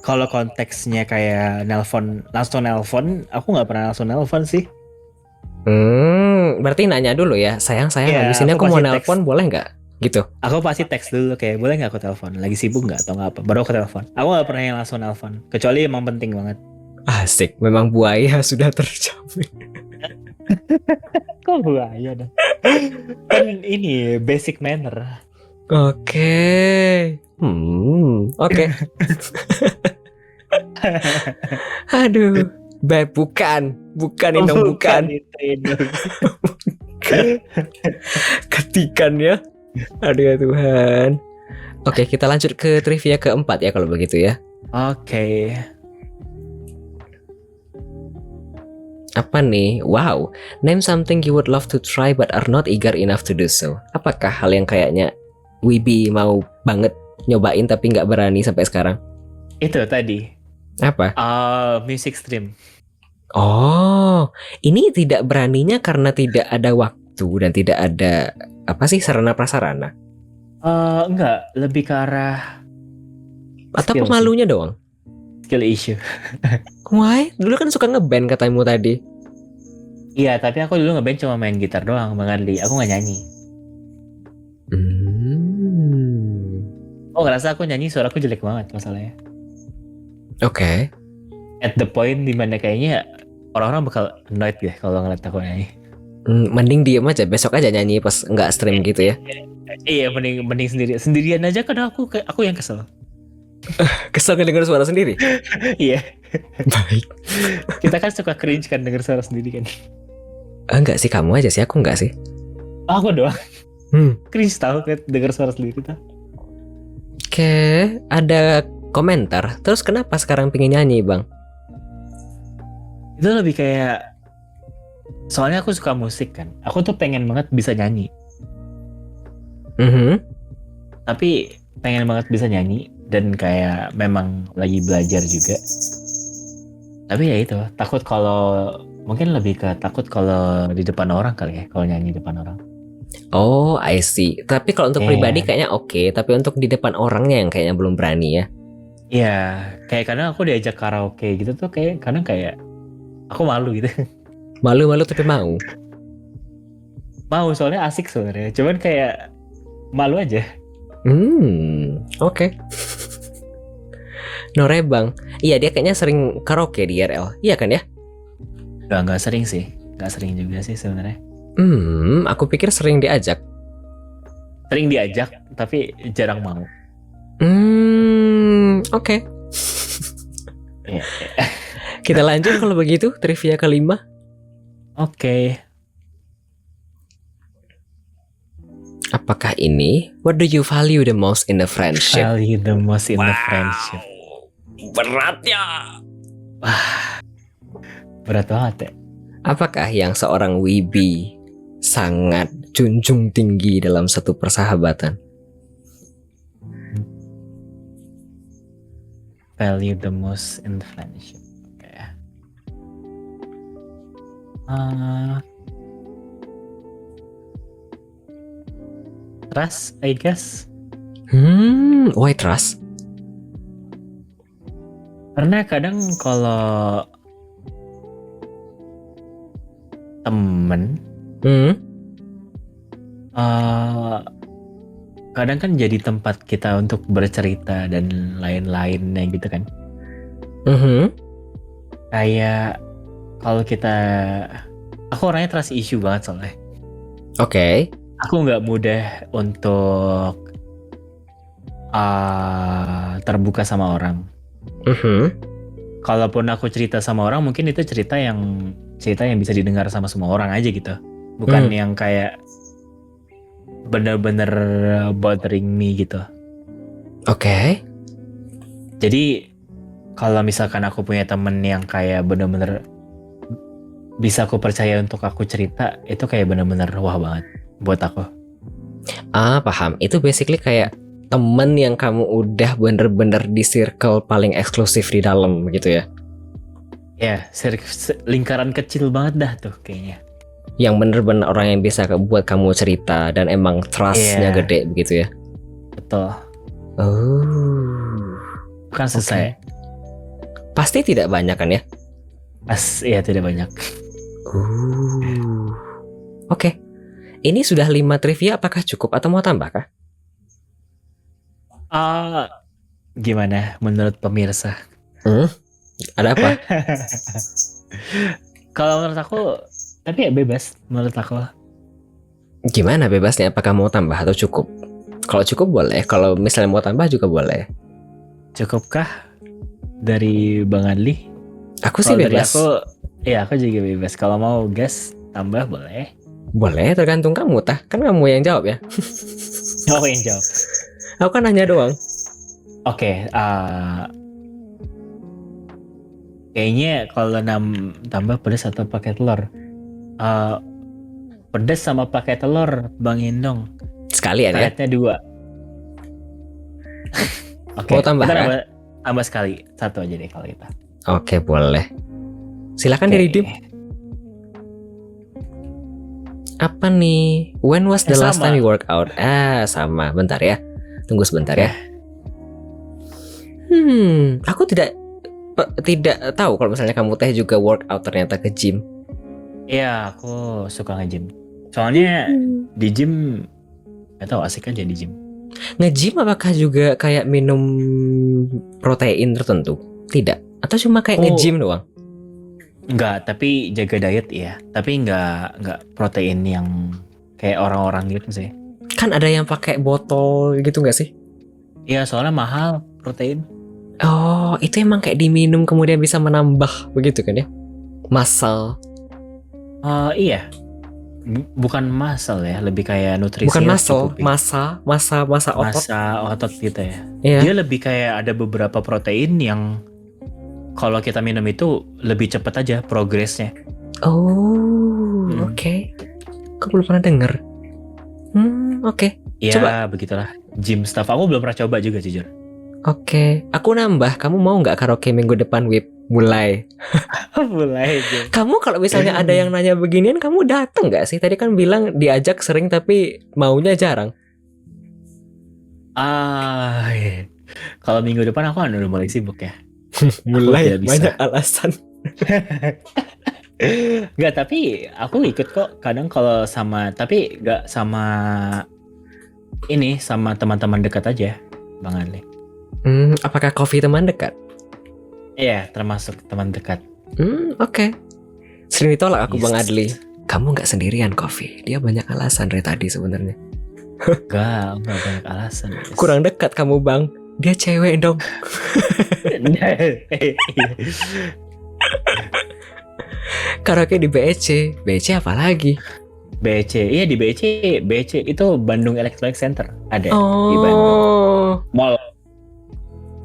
Kalau konteksnya kayak nelpon, langsung nelpon, aku nggak pernah langsung nelpon sih. Berarti nanya dulu ya, sayang Iya, habis ini aku mau pasti nelpon, boleh nggak? Gitu. Aku pasti teks dulu kayak boleh nggak aku telepon, lagi sibuk nggak atau nggak apa, baru aku telepon. Aku nggak pernah yang langsung nelpon, kecuali emang penting banget. Asik, memang buaya sudah terjamin. Kok buaya dah? Kan ini basic manner. Oke. Oke. Aduh, bukan Indong, bukan. Ketikan ya. Aduh ya Tuhan. Oke, kita lanjut ke trivia keempat ya kalau begitu ya. Oke. Apa nih? Wow, name something you would love to try but are not eager enough to do so. Apakah hal yang kayaknya Wibi mau banget nyobain tapi nggak berani sampai sekarang? Itu tadi. Apa? Music stream. Oh, ini tidak beraninya karena tidak ada waktu dan tidak ada sarana prasarana? Enggak, lebih ke arah atau skill pemalunya sih doang? Skill issue. Why? Dulu kan suka ngeband katamu tadi. Iya, tapi aku dulu ngeband cuma main gitar doang, Bang Adli. Aku nggak nyanyi. Oh, ngerasa aku nyanyi suaraku jelek banget masalahnya. Oke. At the point dimana kayaknya orang-orang bakal annoyed deh kalau ngeliat aku nyanyi. Mending diem aja, besok aja nyanyi pas nggak stream gitu ya. Iya, mending sendirian aja kan aku yang kesel. Kesel denger suara sendiri. Iya. Baik. Kita kan suka cringe kan denger suara sendiri kan. Enggak sih, kamu aja sih, aku enggak sih. Aku doang. Hmm. Cringe tau kan denger suara sendiri tuh. Oke, ada komentar. Terus kenapa sekarang pengen nyanyi, Bang? Itu lebih kayak, soalnya aku suka musik kan. Aku tuh pengen banget bisa nyanyi. Tapi pengen banget bisa nyanyi dan kayak memang lagi belajar juga. Tapi ya itu, takut kalau mungkin lebih ke takut kalau di depan orang kali ya, kalau nyanyi di depan orang. Oh, I see. Tapi kalau untuk pribadi kayaknya oke, tapi untuk di depan orangnya yang kayaknya belum berani ya. Iya, kayak kadang aku diajak karaoke gitu tuh kadang kayak aku malu gitu. Malu-malu tapi mau. Mau, soalnya asik sebenarnya. Cuman kayak malu aja. Oke. Norebang. Iya, dia kayaknya sering karaoke di RL. Iya kan ya? Nggak sering sih. Nggak sering juga sih sebenarnya. Aku pikir sering diajak. Sering diajak, tapi jarang mau. Oke. Iya. Kita lanjut kalau begitu, trivia kelima. Oke. Apakah ini, what do you value the most in the friendship? Value the most in the friendship. Berat ya. Wah, berat banget ya. Apakah yang seorang wibi sangat junjung tinggi dalam satu persahabatan? Value the most in the friendship. Oke. Trust, I guess. Why trust? Karena kadang kalau temen, kadang kan jadi tempat kita untuk bercerita dan lain-lainnya gitu kan. Kayak kalau aku orangnya trust issue banget soalnya. Oke. Aku nggak mudah untuk terbuka sama orang. Kalaupun aku cerita sama orang, mungkin itu cerita yang bisa didengar sama semua orang aja gitu. Bukan yang kayak bener-bener bothering me gitu. Oke. Jadi kalau misalkan aku punya temen yang kayak bener-bener bisa aku percaya untuk aku cerita, itu kayak bener-bener wah banget buat aku. Paham. Itu basically kayak temen yang kamu udah bener-bener di circle paling eksklusif di dalam gitu ya. Ya, lingkaran kecil banget dah tuh kayaknya. Yang bener-bener orang yang bisa buat kamu cerita dan emang trust-nya gede begitu ya. Betul. Kan selesai. Pasti tidak banyak kan ya? Iya, tidak banyak. Oke. Ini sudah 5 trivia, apakah cukup atau mau tambah kah? Gimana menurut pemirsa? Ada apa? Kalau menurut aku, tapi ya bebas menurut aku. Gimana bebasnya? Apakah mau tambah atau cukup? Kalau cukup boleh, kalau misalnya mau tambah juga boleh. Cukupkah dari Bang Adli? Aku sih bebas. Aku juga bebas. Kalau mau gas tambah boleh. Boleh, tergantung kamu tah. Kan kamu yang jawab ya. Aku yang jawab. Aku kan nanya doang. Oke, kayaknya kalau tambah pedas atau pakai telur, pedas sama pakai telur, Bang Indong. Sekalian ya? Peletnya 2. Oke, mau tambah kan? Tambah sekali, 1 aja deh kalau kita. Oke, boleh. Silakan di-redeem. Apa nih? When was the last time you work out? Sama. Bentar ya. Tunggu sebentar ya. Aku tidak tahu kalau misalnya kamu teh juga workout ternyata ke gym. Iya, aku suka nge-gym. Soalnya di gym gak tahu asik aja di gym. Nge-gym apakah juga kayak minum protein tertentu? Tidak. Atau cuma kayak nge-gym doang? Enggak, tapi jaga diet ya. Tapi enggak protein yang kayak orang-orang gitu sih. Kan ada yang pakai botol gitu nggak sih? Iya, soalnya mahal protein. Oh, itu emang kayak diminum kemudian bisa menambah begitu kan ya? Muscle. Iya. Bukan muscle ya, lebih kayak nutrisi. Bukan muscle, massa otot. Massa otot gitu ya. Iya. Dia lebih kayak ada beberapa protein yang kalau kita minum itu lebih cepat aja progresnya. Oh, oke. Aku belum pernah denger. Oke. Ya, Coba. begitulah. Gym stuff aku belum pernah coba juga jujur. Oke. Aku nambah. Kamu mau nggak karaoke minggu depan, Wip? Mulai. Mulai aja. Kamu kalau misalnya ada yang nanya beginian, kamu datang nggak sih? Tadi kan bilang diajak sering tapi maunya jarang. Iya. Kalau minggu depan aku udah mulai sibuk ya. Mulai banyak alasan. Enggak, tapi aku ikut kok kadang kalau tapi enggak sama ini, sama teman-teman dekat aja, Bang Adli. Apakah Coffee teman dekat? Iya, termasuk teman dekat. Oke. Sering ditolak aku, Bang Adli. Kamu nggak sendirian, Coffee. Dia banyak alasan dari tadi sebenarnya. Enggak banyak alasan. Kurang dekat kamu, Bang. Dia cewek dong. Karaoke di BEC. BEC apa lagi? BEC. Iya, di BEC. BEC itu Bandung Electronic Center. Ada di Bandung. Mall.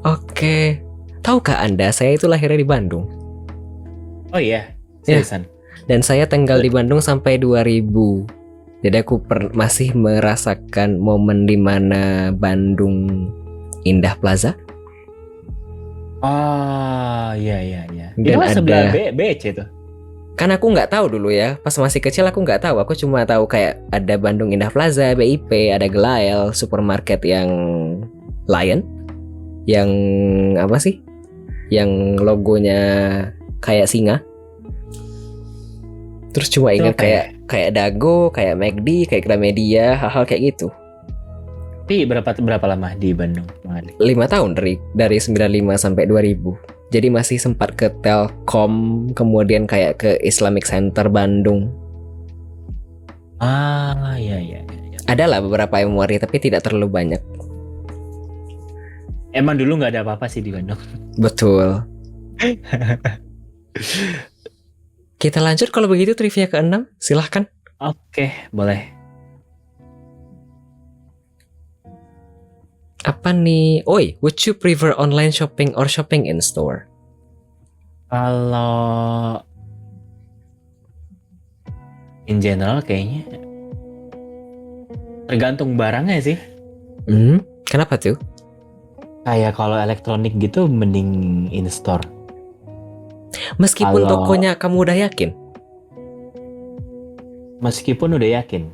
Oke. Tahukah Anda, saya itu lahirnya di Bandung. Oh iya, seriusan. Dan saya tinggal di Bandung sampai 2000. Jadi aku masih merasakan momen di mana Bandung Indah Plaza. Iya. Dan itu ada sebelah BEC tuh. Kan aku nggak tahu dulu ya. Pas masih kecil aku nggak tahu. Aku cuma tahu kayak ada Bandung Indah Plaza, BIP, ada Gelael, supermarket yang Lion. Yang apa sih? Yang logonya kayak singa. Terus cuma ingat kayak Dago, kayak McD, kayak Gramedia, hal-hal kayak gitu. Tapi berapa lama di Bandung? 5 tahun dari 95 sampai 2000. Jadi masih sempat ke Telkom, kemudian kayak ke Islamic Center Bandung. Iya. Adalah beberapa memori tapi tidak terlalu banyak. Emang dulu nggak ada apa-apa sih di Bandung. Betul. Kita lanjut kalau begitu trivia ke-6, silahkan. Oke, boleh. Apa nih? Would you prefer online shopping or shopping in store? Kalau in general kayaknya tergantung barangnya sih. Kenapa tuh? Kayak kalau elektronik gitu mending in store. Meskipun tokonya kamu udah yakin? Meskipun udah yakin.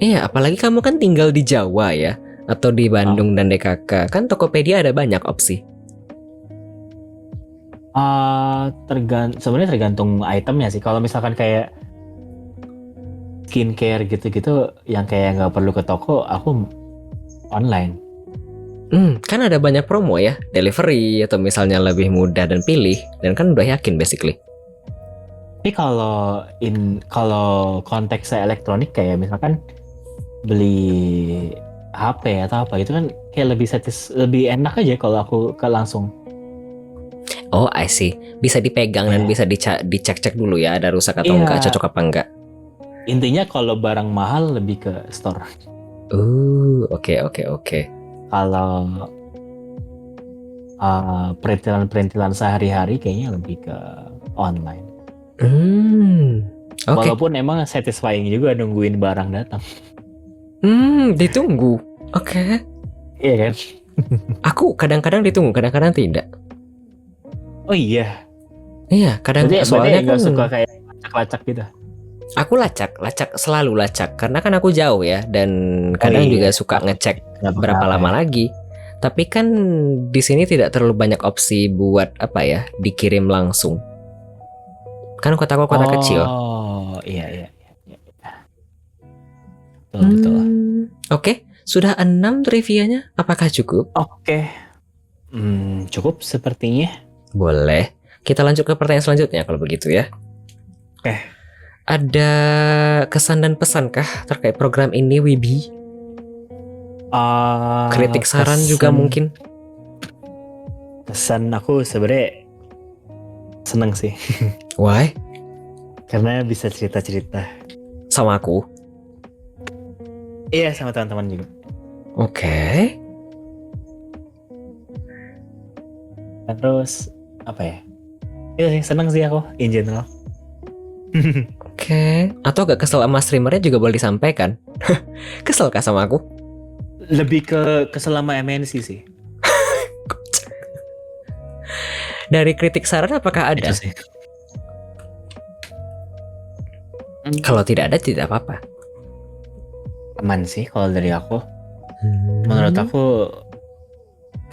Iya, apalagi kamu kan tinggal di Jawa ya, atau di Bandung dan DKK. Kan Tokopedia ada banyak opsi. Sebenarnya tergantung itemnya sih. Kalau misalkan kayak skincare gitu-gitu yang kayak nggak perlu ke toko, aku online. Kan ada banyak promo ya, delivery atau misalnya lebih mudah dan pilih, dan kan udah yakin basically. Tapi kalau konteksnya elektronik kayak misalkan beli HP atau apa itu kan kayak lebih enak aja kalau aku langsung. Oh, I see. Bisa dipegang dan bisa dicek-cek dulu ya, ada rusak atau enggak, cocok apa enggak. Intinya kalau barang mahal lebih ke store. Oke. Kalau perintilan sehari-hari kayaknya lebih ke online. Okay. Walaupun emang satisfying juga nungguin barang datang. Ditunggu. Oke. Iya kan? Aku kadang-kadang ditunggu, kadang-kadang tidak. Oh iya. Iya, kadang soalnya nggak suka kayak lacak gitu. Aku lacak, selalu lacak karena kan aku jauh ya, dan kadang juga suka ngecek berapa lama lagi. Tapi kan di sini tidak terlalu banyak opsi buat dikirim langsung. Kan kota kecil. iya iya. Betul. Oke, sudah 6 trivianya. Apakah cukup? Oke. Cukup sepertinya. Boleh. Kita lanjut ke pertanyaan selanjutnya kalau begitu ya. Oke. Ada kesan dan pesankah terkait program ini, Wibi? Kritik saran juga mungkin. Kesan aku sebenarnya seneng sih. Why? Karena bisa cerita-cerita. Sama aku. Iya, sama teman-teman juga. Oke. Terus apa ya? Iya sih, seneng sih aku in general. Oke. Atau agak kesel sama streamernya juga boleh disampaikan. Kesel kah sama aku? Lebih ke keselama MNC sih. Dari kritik saran apakah ada? Itu sih. Kalau tidak ada tidak apa-apa. Aman sih kalau dari aku. Menurut aku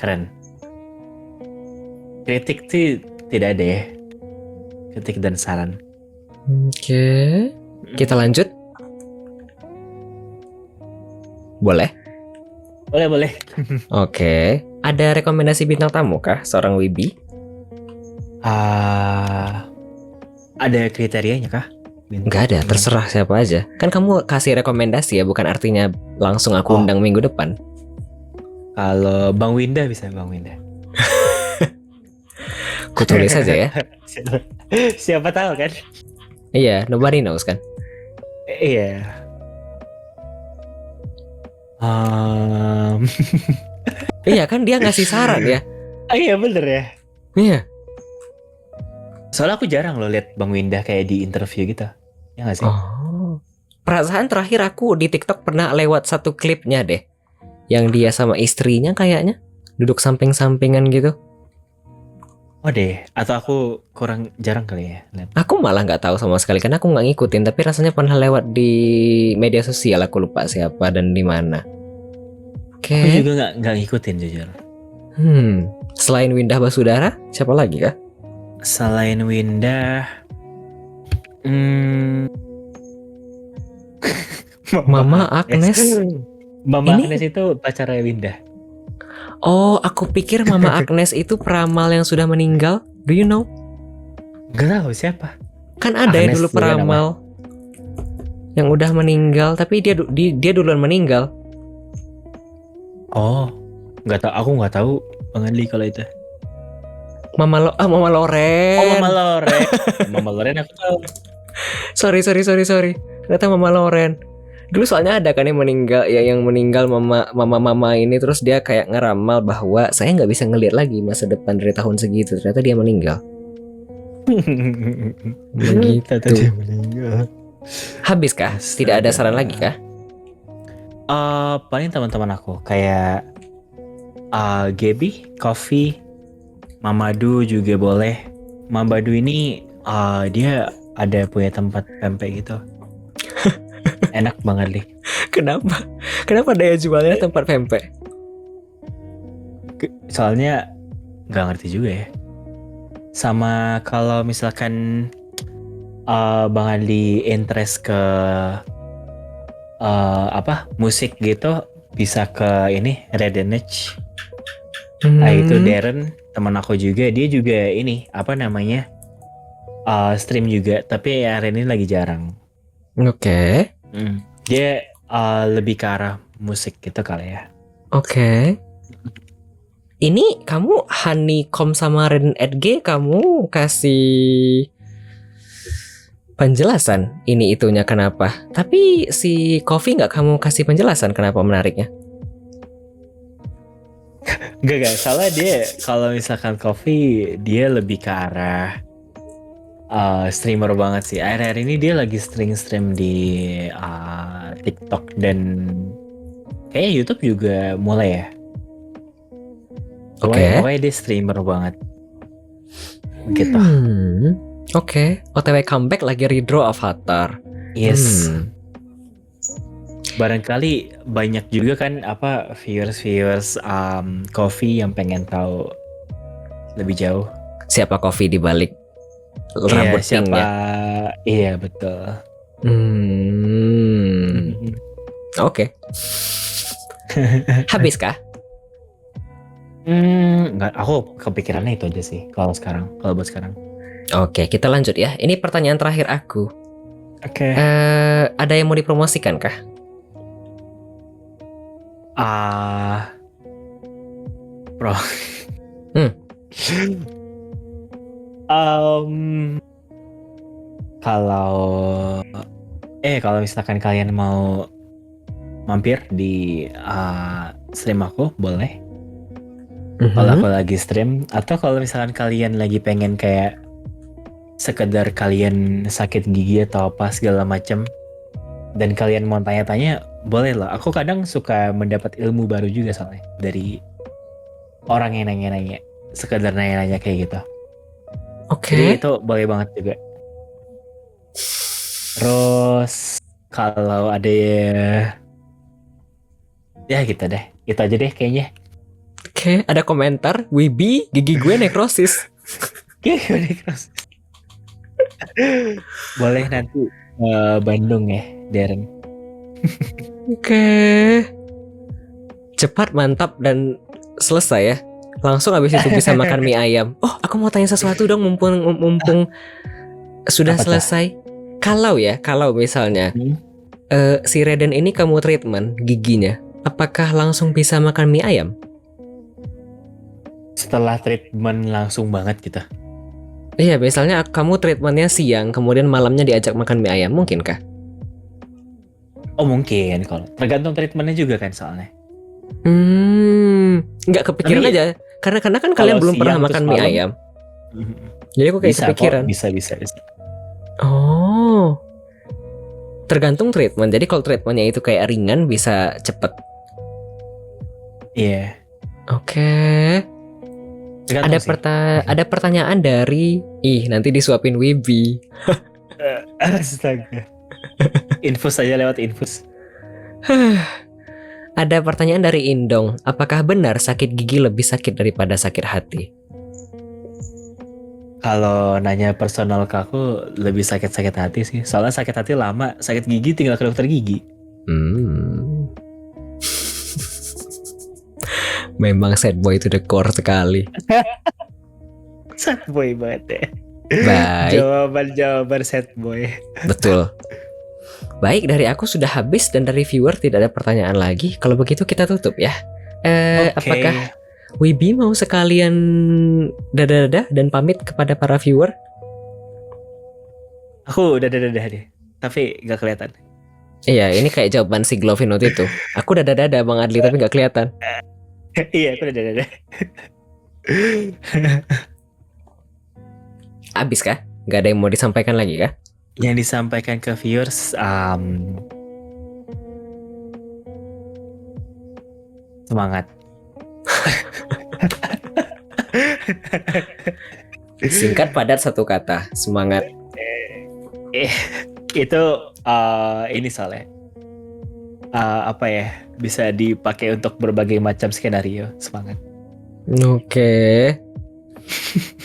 keren. Kritik sih tidak ada ya. Kritik dan saran. Oke. Kita lanjut. Boleh? Boleh. Oke. Ada rekomendasi bintang tamu kah seorang Wibi? Ada kriterianya kah? Enggak ada, terserah siapa aja. Kan kamu kasih rekomendasi ya, bukan artinya langsung aku undang minggu depan. Kalau Bang Winda bisa Bang Winda. Ku tulis aja ya. Siapa tahu kan? Iya, nobody knows kan. Iya. Iya kan dia ngasih saran ya. Iya bener ya. Iya. Soalnya aku jarang loh lihat Bang Winda kayak di interview gitu. Ya gak sih? Oh. Perasaan terakhir aku di TikTok pernah lewat satu klipnya deh. Yang dia sama istrinya kayaknya duduk samping-sampingan gitu. Oh deh, atau aku kurang jarang kali ya lihat. Aku malah nggak tahu sama sekali karena aku nggak ngikutin, tapi rasanya pernah lewat di media sosial, aku lupa siapa dan di mana. Oke. Aku juga nggak ngikutin jujur. Selain Windah Basudara, siapa lagi kah? Selain Winda, Mama Agnes. Mama Ini? Agnes itu pacarnya Winda. Oh, aku pikir Mama Agnes itu peramal yang sudah meninggal. Do you know? Gak tahu siapa. Kan ada ya Agnes dulu juga peramal yang udah meninggal, tapi dia duluan meninggal. Oh, nggak tahu. Aku nggak tahu Bang Adli kalau itu. Mama Loren. Oh, Mama Loren. Mama Loren aku tahu. Sorry. Ternyata Mama Loren. Dulu soalnya ada kan yang meninggal, ya yang meninggal mama ini, terus dia kayak ngeramal bahwa saya nggak bisa ngelihat lagi masa depan dari tahun segitu. Ternyata dia meninggal. Begitu. Ternyata dia meninggal. Habis kah? Tidak ada saran lagi kah? Paling teman-teman aku kayak Gaby, Coffee, Mamadu juga boleh. Mamadu ini dia ada punya tempat pempek gitu. Enak banget nih. Kenapa daya jualnya tempat pempek? Soalnya nggak ngerti juga ya. Sama kalau misalkan Bang Adli interest ke musik gitu, bisa ke ini Redenage. Nah itu Darren teman aku juga, dia juga ini stream juga, tapi hari ini lagi jarang. Oke. Dia lebih ke arah musik gitu kali ya. Oke. Ini kamu Honeycomb sama Ren Edge kamu kasih penjelasan ini itunya kenapa. Tapi si Coffee nggak kamu kasih penjelasan kenapa menariknya? Gak, salah dia kalau misalkan Coffee dia lebih ke arah streamer banget sih. Akhir-akhir ini dia lagi stream di TikTok dan kayaknya YouTube juga mulai ya. Pokoknya dia streamer banget. Gitu. Oke. OTW comeback lagi redraw Avatar. Yes. Barangkali banyak juga kan viewers Coffee yang pengen tahu lebih jauh. Siapa Coffee di balik rambut pinknya? Iya betul. Oke. Habis kah? Enggak, aku kepikirannya itu aja sih kalau buat sekarang. Oke, kita lanjut ya. Ini pertanyaan terakhir aku. Oke. Ada yang mau dipromosikan kah? Bro. Kalau misalkan kalian mau mampir di stream aku, boleh. Kalau aku lagi stream, atau kalau misalkan kalian lagi pengen kayak sekedar kalian sakit gigi atau apa segala macam, dan kalian mau tanya-tanya, boleh lah. Aku kadang suka mendapat ilmu baru juga soalnya dari orang yang nanya-nanya, sekedar nanya-nanya kayak gitu. Oke. Jadi itu boleh banget juga. Terus kalau ada ya gitu deh, itu aja deh kayaknya. Oke, ada komentar, Wibi, gigi gue nekrosis. Gigi gue nekrosis. Boleh nanti Bandung ya, Darren. Oke. Cepat, mantap, dan selesai ya. Langsung abis itu bisa makan mie ayam. Oh, aku mau tanya sesuatu dong, mumpung sudah Apa selesai. Kalau misalnya si Reden ini kamu treatment giginya, apakah langsung bisa makan mie ayam? Setelah treatment langsung banget gitu. Iya, misalnya kamu treatmentnya siang, kemudian malamnya diajak makan mie ayam, mungkinkah? Oh mungkin, kalau tergantung treatmentnya juga kan soalnya. Nggak kepikiran aja, karena kan kalian belum pernah makan mie ayam. Jadi aku kayak kepikiran. Bisa. Oh, tergantung treatment. Jadi kalau treatmentnya itu kayak ringan, bisa cepet. Iya. Oke. Ada pertanyaan dari nanti disuapin Wibi. Astaga. Infus aja lewat infus. Ada pertanyaan dari Indong. Apakah benar sakit gigi lebih sakit daripada sakit hati? Kalau nanya personal ke aku, lebih sakit hati sih. Soalnya sakit hati lama, sakit gigi tinggal ke dokter gigi. Memang sad boy itu the core sekali. Sad boy banget ya. Baik. Jawaban sad boy. Betul. Baik, dari aku sudah habis dan dari viewer tidak ada pertanyaan lagi. Kalau begitu kita tutup ya. Apakah Wibi mau sekalian dadah dan pamit kepada para viewer? Aku udah dadah deh, tapi gak kelihatan. Iya, ini kayak jawaban si Glovinot itu. Aku udah dadah Bang Adli tapi gak kelihatan. Iya, aku udah dadah. Abis kah? Gak ada yang mau disampaikan lagi kah? Yang disampaikan ke viewers, semangat. Singkat padat satu kata, semangat. Itu ini soalnya bisa dipakai untuk berbagai macam skenario. Semangat. Oke.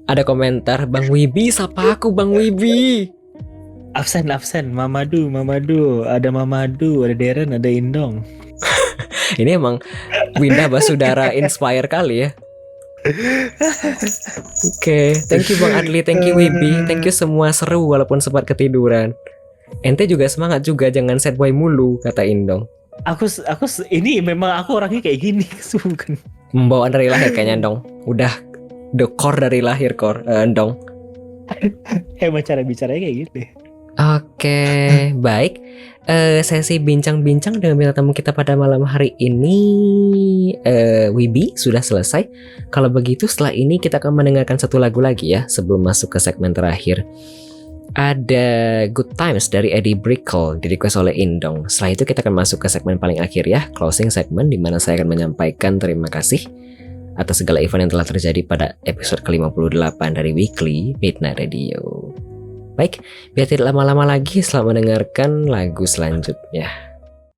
Ada komentar, Bang Wibi, sapa aku Bang Wibi. Absen, Mamadu, ada Mamadu, ada Darren, ada Indong. Ini emang Winda Basudara inspire kali ya. Oke, thank you Bang Adli, thank you Wibi, thank you semua, seru walaupun sempat ketiduran. Ente juga semangat juga, jangan sad boy mulu, kata Indong. Aku ini memang aku orangnya kayak gini, bukan. Membawa dari lahir kayaknya Dong. Udah the core dari lahir Dong. Emang cara bicaranya kayak gitu. Oke, baik. Sesi bincang-bincang dengan bintang tamu kita pada malam hari ini, Wibi, sudah selesai. Kalau begitu setelah ini kita akan mendengarkan satu lagu lagi ya sebelum masuk ke segmen terakhir. Ada Good Times dari Eddie Brickell di request oleh Indong. Setelah itu kita akan masuk ke segmen paling akhir ya, closing segmen, di mana saya akan menyampaikan terima kasih atas segala event yang telah terjadi pada episode ke-58 dari Weekly Midnight Radio. Baik, biar tidak lama-lama lagi, selamat mendengarkan lagu selanjutnya.